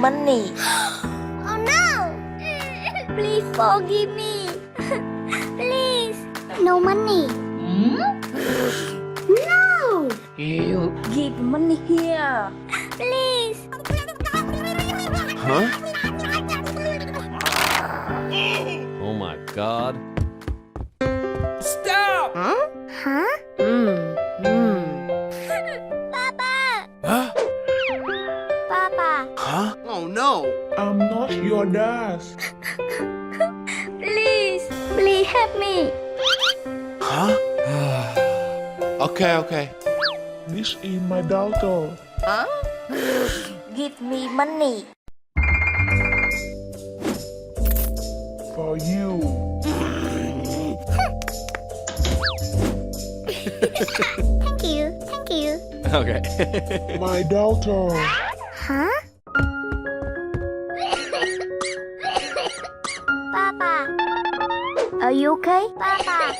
money. Oh no! Please forgive me. Please. No money. No! You give money here. Please. Huh? Oh my God. Stop! Huh? Papa! Huh? Papa! Huh? Oh no! I'm not your dad. Please. Please help me. Huh? Okay. This is my daughter. Give me money. For you. Thank you. Thank you. Okay. My daughter. Huh? Papa. Are you okay? Papa.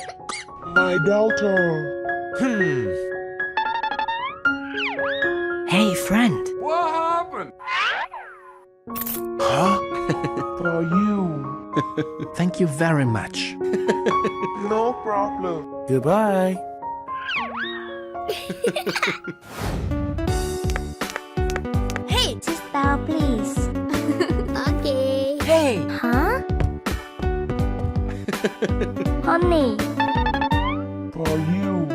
My daughter. Hey, friend. What happened? Huh? For you. Thank you very much. No problem. Goodbye. Hey, sit down, please. Okay. Hey, Huh? Honey. For you.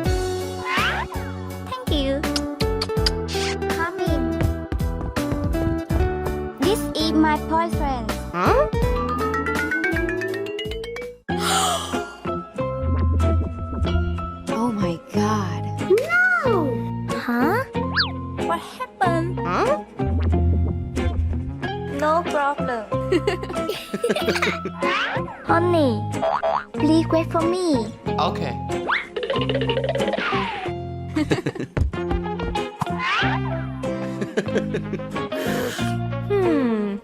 Thank you. Come in. This is my boyfriend. Huh? oh my God. No! Huh? What happened? No problem. Honey, please wait for me. Okay. Hmm.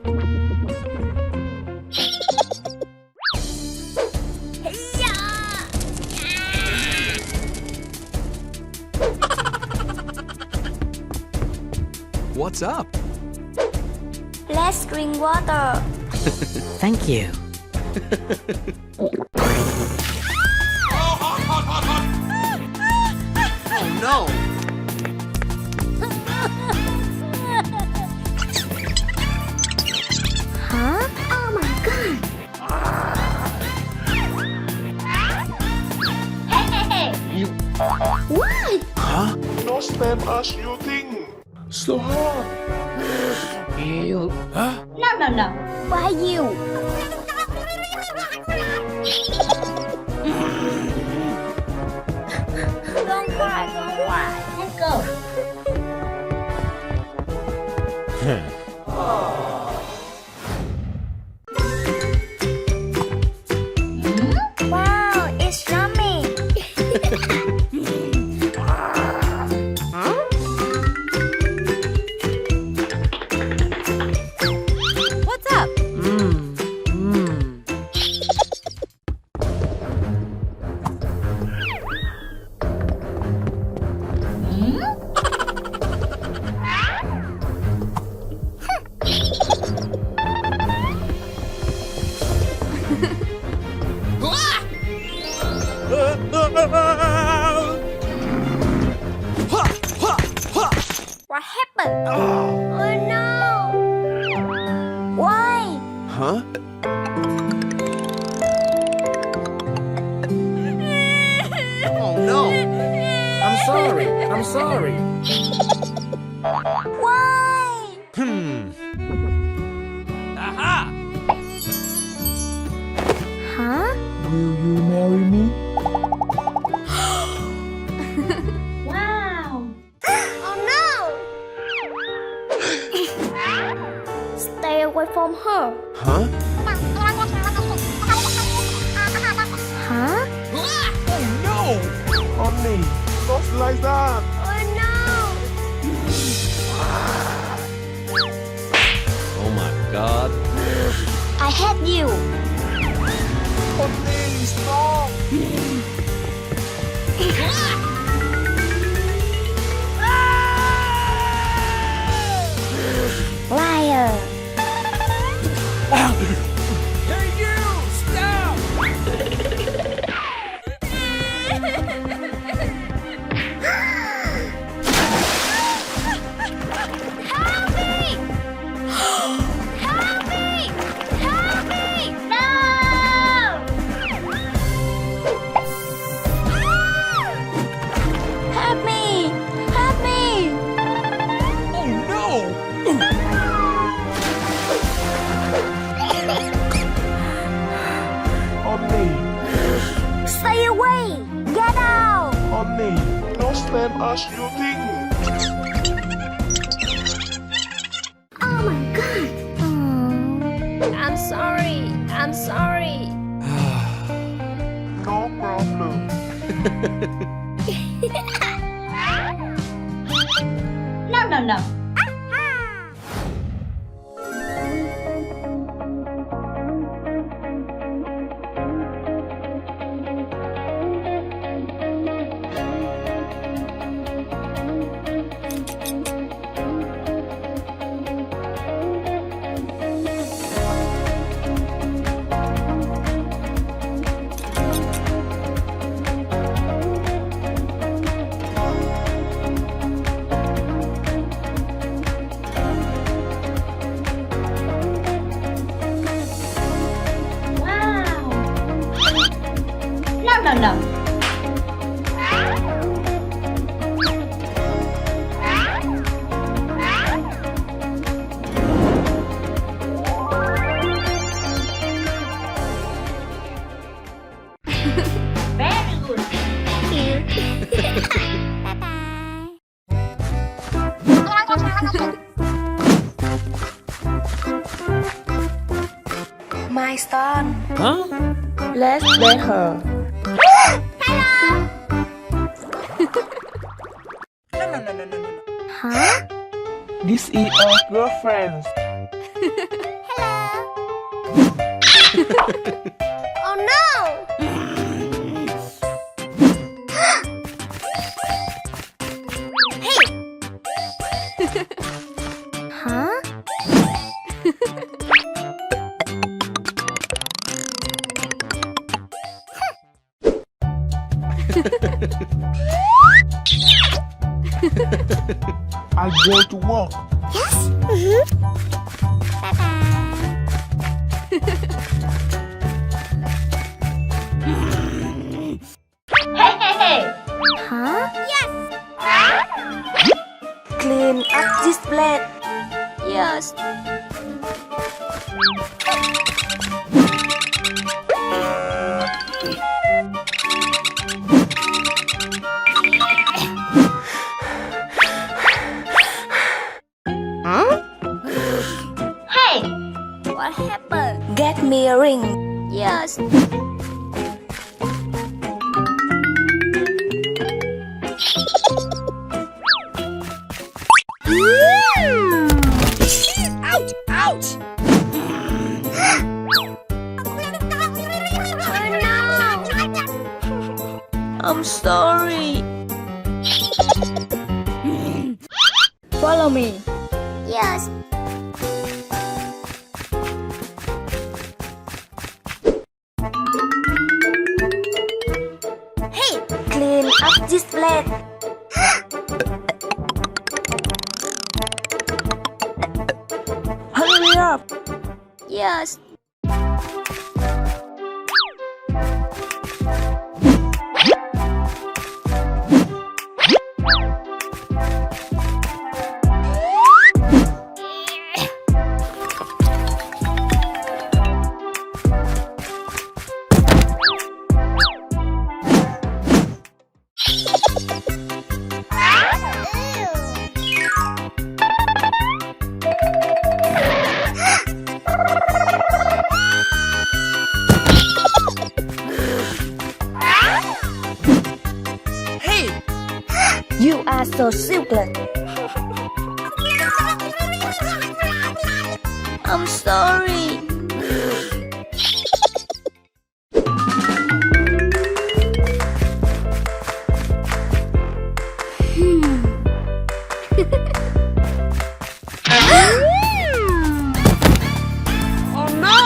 What's up? Let's drink water. Thank you. Oh no! Huh? Oh my god. You... What? Huh? No spam as you think. So hot. You... Huh? Why you? Don't cry. Let's go. Wow, it's yummy. What's up? What happened? Oh no. Why? Huh? Oh no! I'm sorry. Why? Aha! Huh? Will you marry me? Oh no. Stay away from her. Huh? Huh? Oh no! Honey, not like that. Oh no. Oh my God. I hate you. Honey, stop. Liar. same as you think. Oh my god. I'm sorry. I'm sorry. No problem. No. No. Very good. My son. Huh? Let's play her. Huh? This is our girlfriend. Oh no! Huh? I'll go to work. Hey. Huh? Clean up this plate. Yes. Hey. What happened? Get me a ring. Yes. Ouch! Ouch! I'm sorry. Follow me. Yes. Hey, clean up this plate. Hurry up. Yes. You are so silly. I'm sorry. Oh no!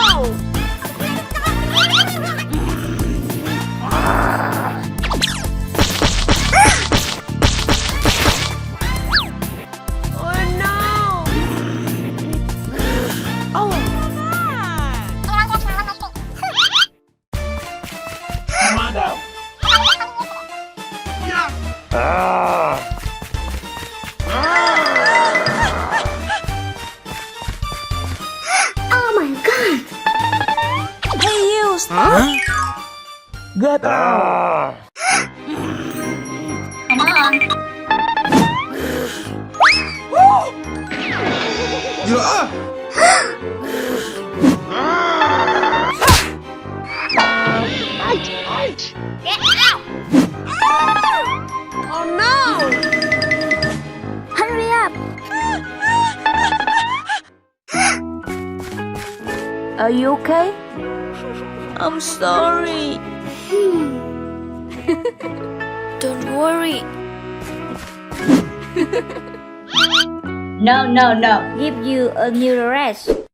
Oh my god. Hey you, stop! Get out! Come on. Get out! Oh no! Hurry up! Are you okay? I'm sorry. Don't worry. No. Give you a new dress.